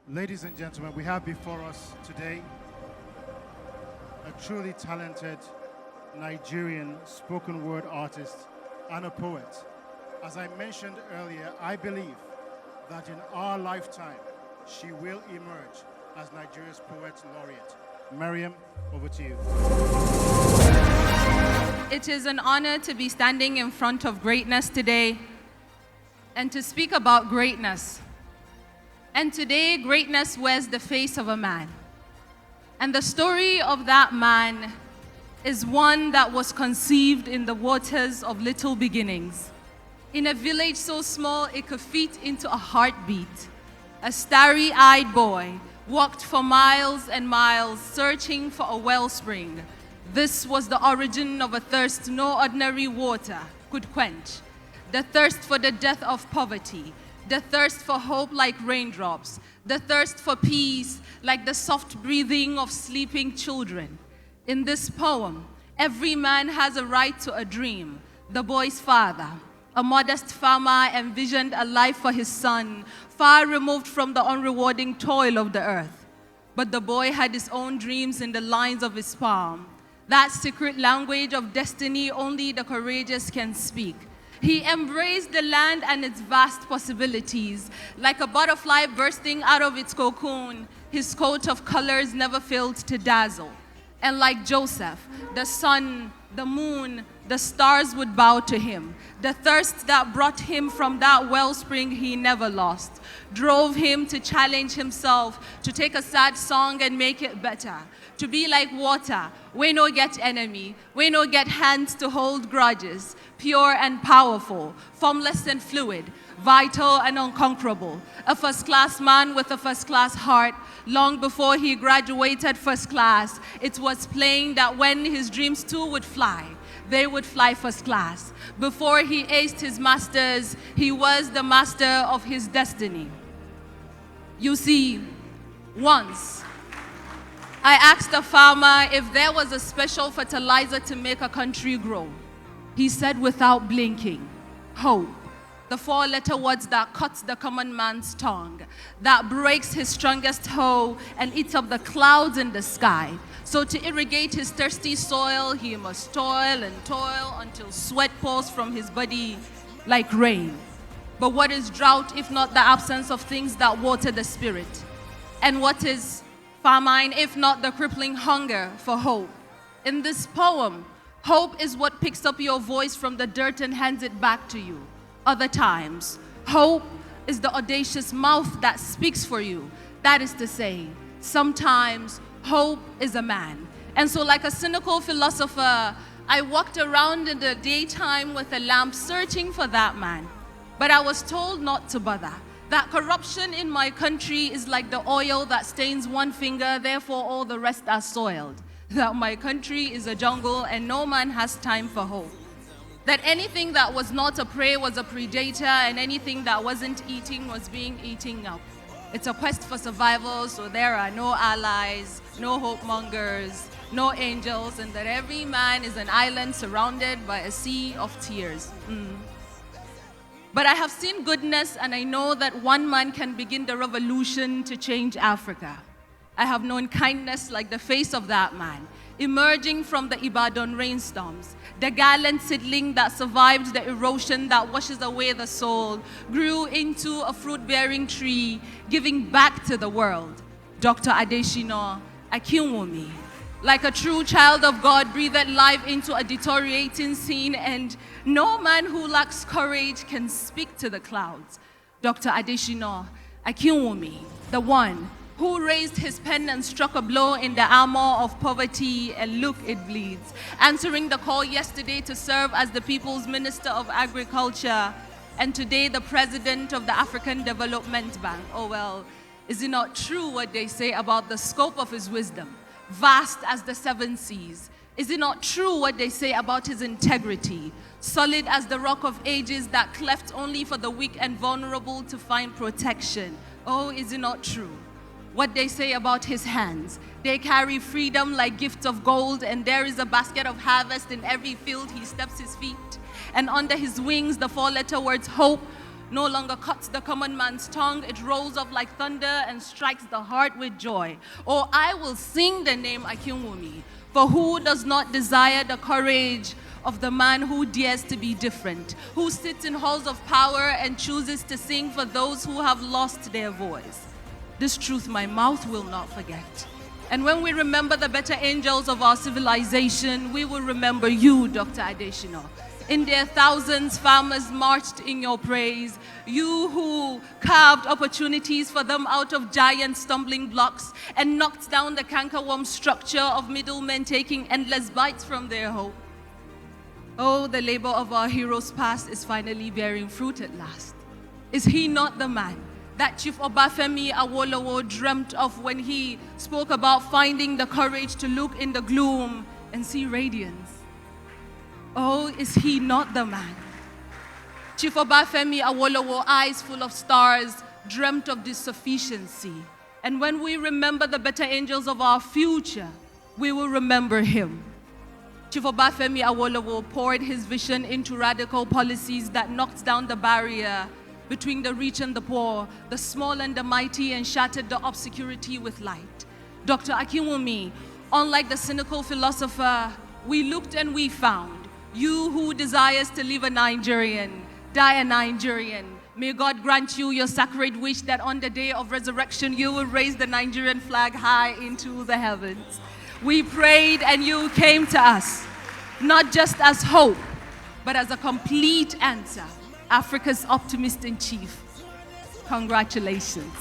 Ladies and gentlemen, we have before us today a truly talented Nigerian spoken word artist and a poet. As I mentioned earlier, I believe that in our lifetime, she will emerge as Nigeria's Poet Laureate. Mariam, over to you. It is an honor to be standing in front of greatness today and to speak about greatness. And today, greatness wears the face of a man. And the story of that man is one that was conceived in the waters of little beginnings. In a village so small it could fit into a heartbeat, a starry-eyed boy walked for miles and miles searching for a wellspring. This was the origin of a thirst no ordinary water could quench, the thirst for the death of poverty, the thirst for hope like raindrops, the thirst for peace like the soft breathing of sleeping children. In this poem, every man has a right to a dream. The boy's father, a modest farmer, envisioned a life for his son, far removed from the unrewarding toil of the earth. But the boy had his own dreams in the lines of his palm. That secret language of destiny only the courageous can speak. He embraced the land and its vast possibilities. Like a butterfly bursting out of its cocoon, his coat of colors never failed to dazzle. And like Joseph, the sun, the moon, the stars would bow to him. The thirst that brought him from that wellspring he never lost drove him to challenge himself, to take a sad song and make it better, to be like water, we no get enemy, we no get hands to hold grudges, pure and powerful, formless and fluid, vital and unconquerable, a first-class man with a first-class heart. Long before he graduated first class, it was plain that when his dreams too would fly, they would fly first class. Before he aced his masters, he was the master of his destiny. You see, once I asked a farmer if there was a special fertilizer to make a country grow. He said without blinking, hope. The four-letter words that cuts the common man's tongue, that breaks his strongest hoe and eats up the clouds in the sky. So to irrigate his thirsty soil, he must toil and toil until sweat pours from his body like rain. But what is drought if not the absence of things that water the spirit? And what is famine if not the crippling hunger for hope? In this poem, hope is what picks up your voice from the dirt and hands it back to you. Other times, hope is the audacious mouth that speaks for you. That is to say, sometimes hope is a man. And so like a cynical philosopher, I walked around in the daytime with a lamp searching for that man. But I was told not to bother. That corruption in my country is like the oil that stains one finger, therefore all the rest are soiled. That my country is a jungle and no man has time for hope. That anything that was not a prey was a predator and anything that wasn't eating was being eaten up. It's a quest for survival, so there are no allies, no hope mongers, no angels, and that every man is an island surrounded by a sea of tears. But I have seen goodness and I know that one man can begin the revolution to change Africa. I have known kindness like the face of that man, emerging from the Ibadan rainstorms. The gallant seedling that survived the erosion that washes away the soul grew into a fruit-bearing tree, giving back to the world. Dr. Adeshina, Akinwunmi, like a true child of God, breathed life into a deteriorating scene, and no man who lacks courage can speak to the clouds. Dr. Adeshina, Akinwunmi, the one who raised his pen and struck a blow in the armor of poverty, and look, it bleeds. Answering the call yesterday to serve as the People's Minister of Agriculture, and today the President of the African Development Bank. Oh well, is it not true what they say about the scope of his wisdom, vast as the seven seas? Is it not true what they say about his integrity, solid as the rock of ages that cleft only for the weak and vulnerable to find protection? Oh, is it not true what they say about his hands? They carry freedom like gifts of gold, and there is a basket of harvest in every field he steps his feet. And under his wings, the four-letter words hope no longer cuts the common man's tongue. It rolls off like thunder and strikes the heart with joy. Oh, I will sing the name Akinwunmi, for who does not desire the courage of the man who dares to be different, who sits in halls of power and chooses to sing for those who have lost their voice. This truth my mouth will not forget. And when we remember the better angels of our civilization, we will remember you, Dr. Adeshina. In their thousands, farmers marched in your praise. You who carved opportunities for them out of giant stumbling blocks and knocked down the cankerworm structure of middlemen taking endless bites from their hope. Oh, the labor of our heroes past is finally bearing fruit at last. Is he not the man that Chief Obafemi Awolowo dreamt of when he spoke about finding the courage to look in the gloom and see radiance? Oh, is he not the man? Chief Obafemi Awolowo, eyes full of stars, dreamt of this sufficiency. And when we remember the better angels of our future, we will remember him. Chief Obafemi Awolowo poured his vision into radical policies that knocked down the barrier between the rich and the poor, the small and the mighty, and shattered the obscurity with light. Dr. Akinwunmi, unlike the cynical philosopher, we looked and we found. You who desires to live a Nigerian, die a Nigerian. May God grant you your sacred wish that on the day of resurrection you will raise the Nigerian flag high into the heavens. We prayed and you came to us, not just as hope, but as a complete answer. Africa's optimist in chief. Congratulations.